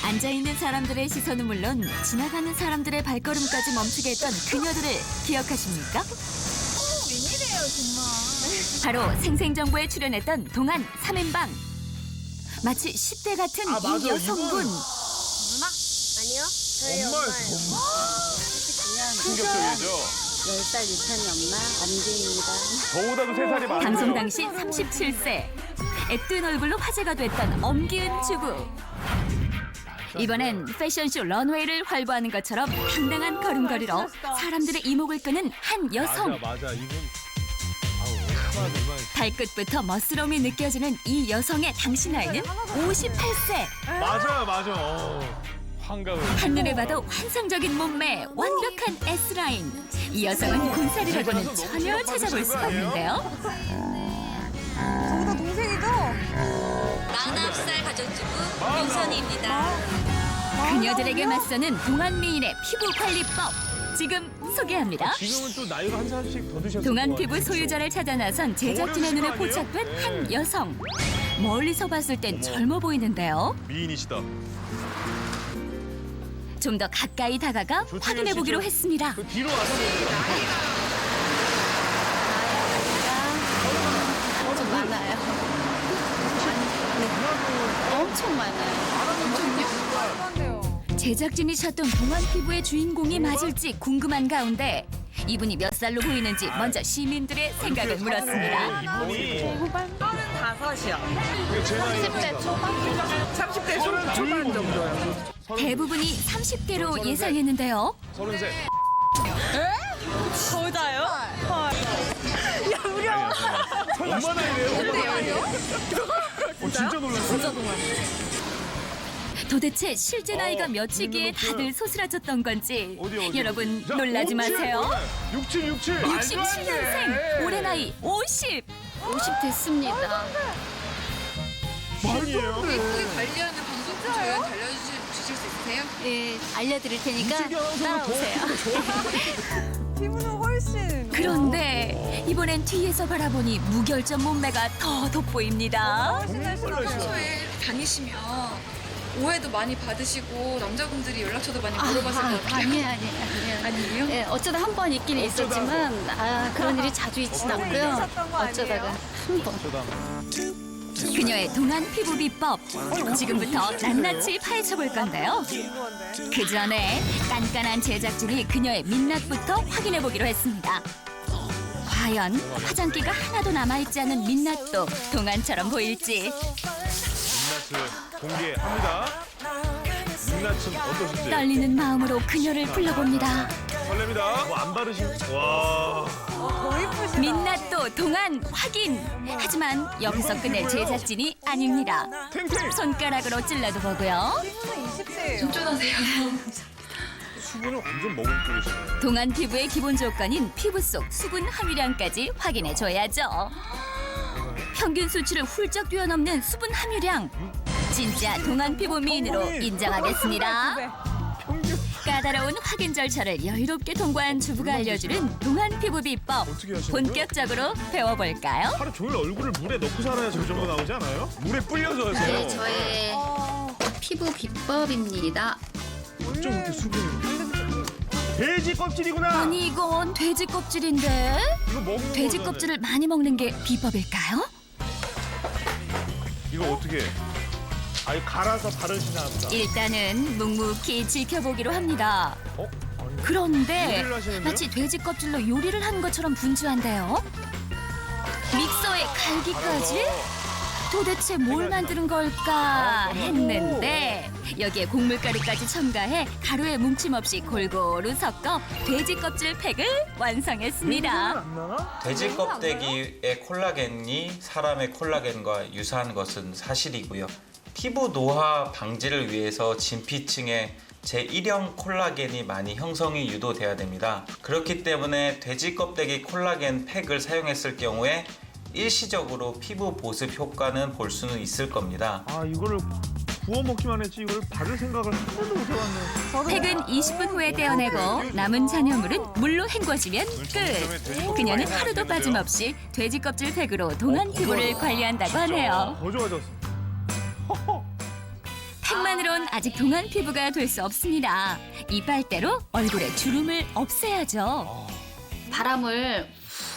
앉아있는 사람들의 시선은 물론 지나가는 사람들의 발걸음까지 멈추게 했던 그녀들을 기억하십니까? 웬일이에요 정말. 바로 생생정보에 출연했던 동안 3인방. 마치 10대 같은 이 맞아요, 여성분. 누나? 아니요. 저희 엄마예요, 엄마예요. 엄마. 충격적이죠? 10살 이상의 엄마 엄지입니다. 저보다도 3살이 많아요. 방송 당시 37세. 애뜬 얼굴로 화제가 됐던 엄기은 주부. 이번엔 패션쇼 런웨이를 활보하는 것처럼 당당한 걸음걸이로 사람들의 이목을 끄는 한 여성. 맞아. 이분. 아우, 얼마나. 발끝부터 멋스러움이 느껴지는 이 여성의 당시 나이는 58세. 맞아. 환각을. 한눈에 봐도 환상적인 몸매, 완벽한 S라인. 이 여성은 군살이라고는 전혀 찾아볼 수가 없는데요. 저보다 동생이죠? 49살 가정주부 윤선희입니다. 그녀들에게 맞서는 동안미인의 피부 관리법. 지금 소개합니다. 지금은 또 나이가 한 살씩 더 드셨을 동안 것 피부 같아요. 소유자를 찾아 나선 제작진의 눈에 어려우실 거 포착된 아니에요? 한 여성. 멀리서 봤을 땐 젊어 보이는데요. 미인이시다. 좀 더 가까이 다가가 좋지, 확인해 보기로 진짜. 했습니다. 그 뒤로 와서 보세요. 엄청 많아요. 엄청 많아요. 말도 안 돼요. 제작진이 찾던 동안 피부의 주인공이 맞을지 궁금한 가운데 이분이 몇 살로 보이는지 먼저 시민들의 생각을 물었습니다. 이분이 35이요. 제 나이 10대 초반? 30대 초반 정도요. 대부분이 30대로 예상했는데요. 33. 저자요? 야 우려. 엄마 나이래요. 진짜 놀랐어요. 도대체 실제 나이가 몇이기에 다들 소스라쳤던 건지 어디? 여러분 자, 놀라지 57. 마세요. 67. 67년생 올해 나이 50. 50 됐습니다. 말이에요. 관리하는 방법 좀 저희한테 알려주실 수 있으세요? 예, 알려드릴 테니까 따라오세요. 피부는 훨씬. 그런데 이번엔 뒤에서 바라보니 무결점 몸매가 더 돋보입니다. 평소에 다니시면 오해도 많이 받으시고 남자분들이 연락처도 많이 물어봤을 것 같아요. 아니에요. 아니에요? 예, 어쩌다 한 번 있긴 있었지만 그런 일이 자주 있진 않고요. 있었던 거 아니에요? 어쩌다가 한 번. 그녀의 동안 피부 비법 지금부터 낱낱이 파헤쳐볼 건데요. 그 전에 깐깐한 제작진이 그녀의 민낯부터 확인해 보기로 했습니다. 과연 화장기가 하나도 남아있지 않은 민낯도 동안처럼 보일지. 민낯을 공개합니다. 민낯은 어떠신지? 떨리는 마음으로 그녀를 불러봅니다. 설렙니다. 뭐 안 바르신? 와. 더 이쁘시다. 민낯도 동안 확인. 하지만 여기서 끝낼 제작진이 아닙니다. 탱탱. 손가락으로 찔러도 보고요. 피부는 20대예요. 쫀쫀하세요. 수분을 완전 머금고 계시네. 동안 피부의 기본 조건인 피부 속 수분 함유량까지 확인해 줘야죠. 평균 수치를 훌쩍 뛰어넘는 수분 함유량. 진짜 동안 피부 미인으로 인정하겠습니다. 까다로운 확인 절차를 여유롭게 통과한 주부가 알려주는 동안 피부 비법. 어떻게 하시는 거예요? 본격적으로 배워볼까요? 하루 종일 얼굴을 물에 넣고 살아야 저 정도 나오지 않아요? 물에 불려서 하세요. 네, 저의 피부 비법입니다. 어쩜 그렇게 수분이? 돼지 껍질이구나. 아니 이건 돼지 껍질인데? 이거 먹는 돼지 거잖아요. 껍질을 많이 먹는 게 비법일까요? 이거 어떻게? 아니 갈아서 바르시나 보다. 일단은 묵묵히 지켜보기로 합니다. 어? 아니. 그런데 요리를 하시는데요? 마치 돼지 껍질로 요리를 하는 것처럼 분주한데요. 믹서에 갈기까지? 도대체 뭘 만드는 걸까 했는데 여기에 곡물가루까지 첨가해 가루에 뭉침 없이 골고루 섞어 돼지 껍질 팩을 완성했습니다. 안 나나? 돼지 껍데기의 콜라겐이 사람의 콜라겐과 유사한 것은 사실이고요. 피부 노화 방지를 위해서 진피층에 제1형 콜라겐이 많이 형성이 유도돼야 됩니다. 그렇기 때문에 돼지 껍데기 콜라겐 팩을 사용했을 경우에 일시적으로 피부 보습 효과는 볼 수는 있을 겁니다. 아 이거를 구워 먹기만 했지 이걸 바를 생각을 한 번도 못 해봤네. 팩은 20분 후에 떼어내고 남은 잔여물은 물로 헹궈주면 끝. 그녀는 하루도 빠짐없이 돼지 껍질 팩으로 동안 피부를 관리한다고 하네요. 더 좋아졌어. 팩만으론 아직 동안 피부가 될 수 없습니다. 이 빨대로 얼굴의 주름을 없애야죠. 바람을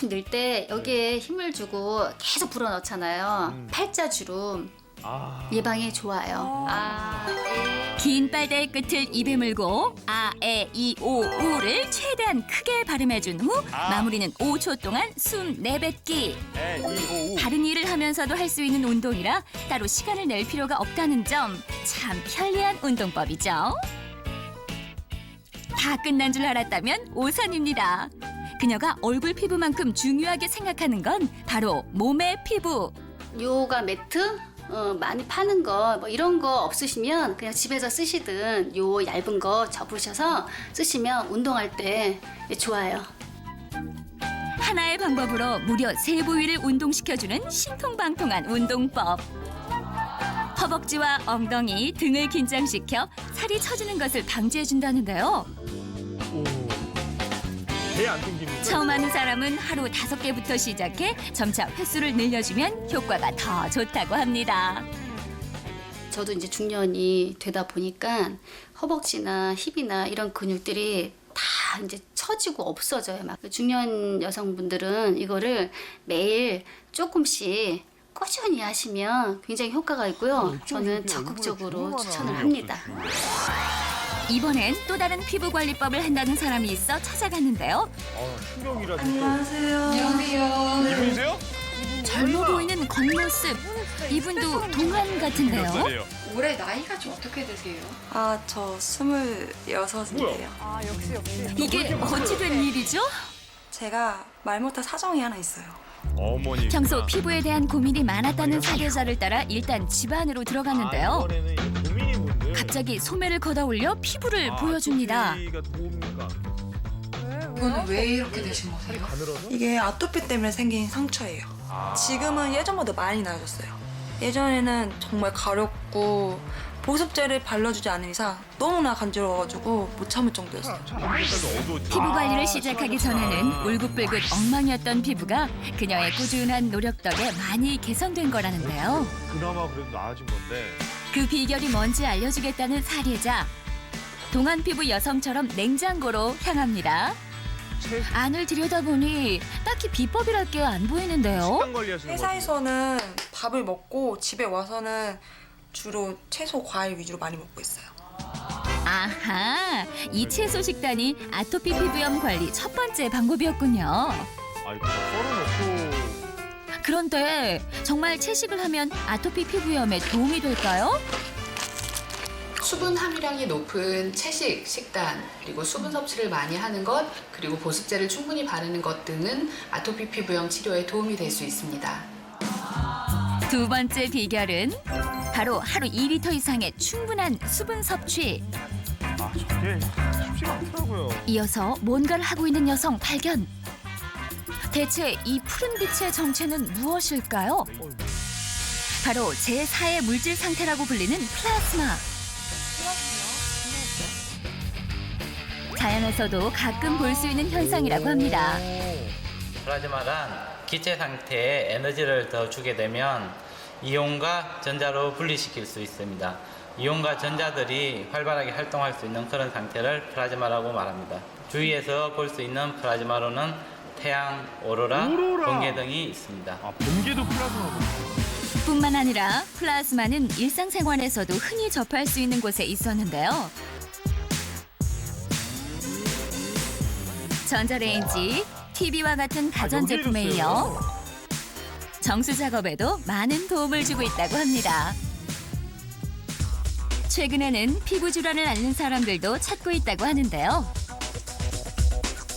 넣을 때 여기에 힘을 주고 계속 불어넣잖아요. 팔자주름 예방에 좋아요. 긴 빨대의 끝을 입에 물고 아, 에, 이, 오, 우를 최대한 크게 발음해준 후 마무리는 5초 동안 숨 내뱉기. 다른 일을 하면서도 할 수 있는 운동이라 따로 시간을 낼 필요가 없다는 점 참 편리한 운동법이죠. 다 끝난 줄 알았다면 오산입니다. 그녀가 얼굴 피부만큼 중요하게 생각하는 건 바로 몸의 피부. 요가 매트 많이 파는 거 뭐 이런 거 없으시면 그냥 집에서 쓰시든 요 얇은 거 접으셔서 쓰시면 운동할 때 좋아요. 하나의 방법으로 무려 3부위를 운동시켜주는 신통방통한 운동법. 허벅지와 엉덩이, 등을 긴장시켜 살이 처지는 것을 방지해준다는데요. 배안 땡깁니까? 처음 하는 사람은 하루 5개부터 시작해 점차 횟수를 늘려주면 효과가 더 좋다고 합니다. 저도 이제 중년이 되다 보니까 허벅지나 힙이나 이런 근육들이 다 이제 처지고 없어져요. 막 중년 여성분들은 이거를 매일 조금씩 꾸준히 하시면 굉장히 효과가 있고요. 저는 적극적으로 추천을 합니다. 이번엔 또 다른 피부 관리법을 한다는 사람이 있어 찾아갔는데요. 신경이라도. 안녕하세요. 이분이세요? 젊어 보이는 겉모습. 이분도 동안 같은데요. 올해 나이가 좀 어떻게 되세요? 아, 저 26인데요. 아, 역시. 이게 어찌 된 일이죠? 제가 말 못할 사정이 하나 있어요. 어머니. 평소 피부에 대한 고민이 많았다는 사례자를 따라 일단 집 안으로 들어갔는데요. 이번에는 이제 고민이 뭔데? 갑자기 소매를 걷어 올려 피부를 보여줍니다. 가 도움입니까? 이거는 왜 이렇게 되신 거세요? 가늘어서? 이게 아토피 때문에 생긴 상처예요. 지금은 예전보다 많이 나아졌어요. 예전에는 정말 가렵고 보습제를 발라주지 않은 이상 너무나 간지러워가지고 못 참을 정도였어요. 피부 관리를 시작하기 전에는 울긋불긋 엉망이었던 피부가 그녀의 꾸준한 노력 덕에 많이 개선된 거라는데요. 그나마 그래도 나아진 건데. 그 비결이 뭔지 알려주겠다는 사례자. 동안 피부 여성처럼 냉장고로 향합니다. 안을 들여다보니 딱히 비법이랄 게 안 보이는데요. 식단 관리하시는 거죠? 회사에서는 밥을 먹고 집에 와서는 주로 채소, 과일 위주로 많이 먹고 있어요. 아하, 이 채소 식단이 아토피 피부염 관리 첫 번째 방법이었군요. 아이고, 썰어놓고. 그런데 정말 채식을 하면 아토피 피부염에 도움이 될까요? 수분 함유량이 높은 채식, 식단, 그리고 수분 섭취를 많이 하는 것, 그리고 보습제를 충분히 바르는 것 등은 아토피 피부염 치료에 도움이 될 수 있습니다. 두 번째 비결은 바로 하루 2리터 이상의 충분한 수분 섭취. 아, 저게 쉽지가 않더라고요. 이어서 뭔가를 하고 있는 여성 발견. 대체 이 푸른 빛의 정체는 무엇일까요? 바로 제4의 물질 상태라고 불리는 플라즈마. 자연에서도 가끔 볼 수 있는 현상이라고 합니다. 플라즈마란 기체 상태에 에너지를 더 주게 되면 이온과 전자로 분리시킬 수 있습니다. 이온과 전자들이 활발하게 활동할 수 있는 그런 상태를 플라즈마라고 말합니다. 주위에서 볼 수 있는 플라즈마로는 태양, 오로라, 번개 등이 있습니다. 아, 번개도 플라즈마고. 뿐만 아니라 플라즈마는 일상생활에서도 흔히 접할 수 있는 곳에 있었는데요. 전자레인지, TV와 같은 가전제품에 이어 정수 작업에도 많은 도움을 주고 있다고 합니다. 최근에는 피부 질환을 앓는 사람들도 찾고 있다고 하는데요.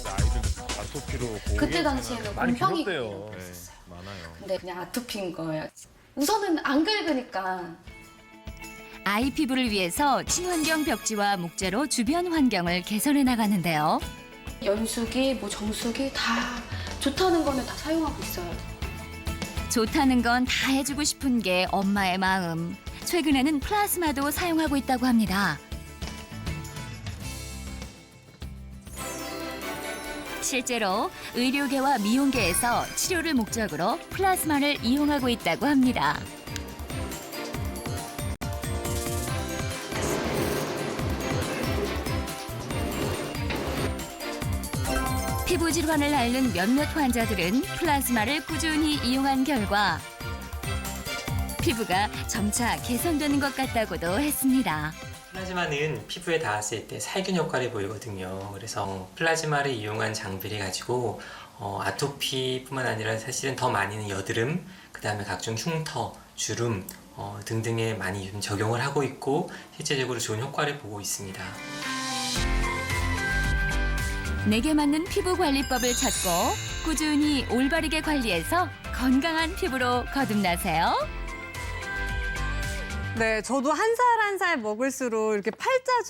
아이들 아토피로. 그때 당시에는 많이 곰팡이 길었대요. 걸리는 거 네, 많아요. 근데 그냥 아토피인 거예요. 우선은 안 긁으니까. 아이 피부를 위해서 친환경 벽지와 목재로 주변 환경을 개선해 나가는데요. 연수기, 뭐 정수기 다 좋다는 거는 다 사용하고 있어요. 좋다는 건 다 해주고 싶은 게 엄마의 마음. 최근에는 플라즈마도 사용하고 있다고 합니다. 실제로 의료계와 미용계에서 치료를 목적으로 플라즈마를 이용하고 있다고 합니다. 피부 질환을 앓는 몇몇 환자들은 플라즈마를 꾸준히 이용한 결과 피부가 점차 개선되는 것 같다고도 했습니다. 플라즈마는 피부에 닿았을 때 살균 효과를 보이거든요. 그래서 플라즈마를 이용한 장비를 가지고 아토피뿐만 아니라 사실은 더 많이는 여드름, 그 다음에 각종 흉터, 주름 등등에 많이 좀 적용을 하고 있고 실제적으로 좋은 효과를 보고 있습니다. 내게 맞는 피부 관리법을 찾고 꾸준히 올바르게 관리해서 건강한 피부로 거듭나세요. 네, 저도 한 살 한 살 먹을수록 이렇게 팔자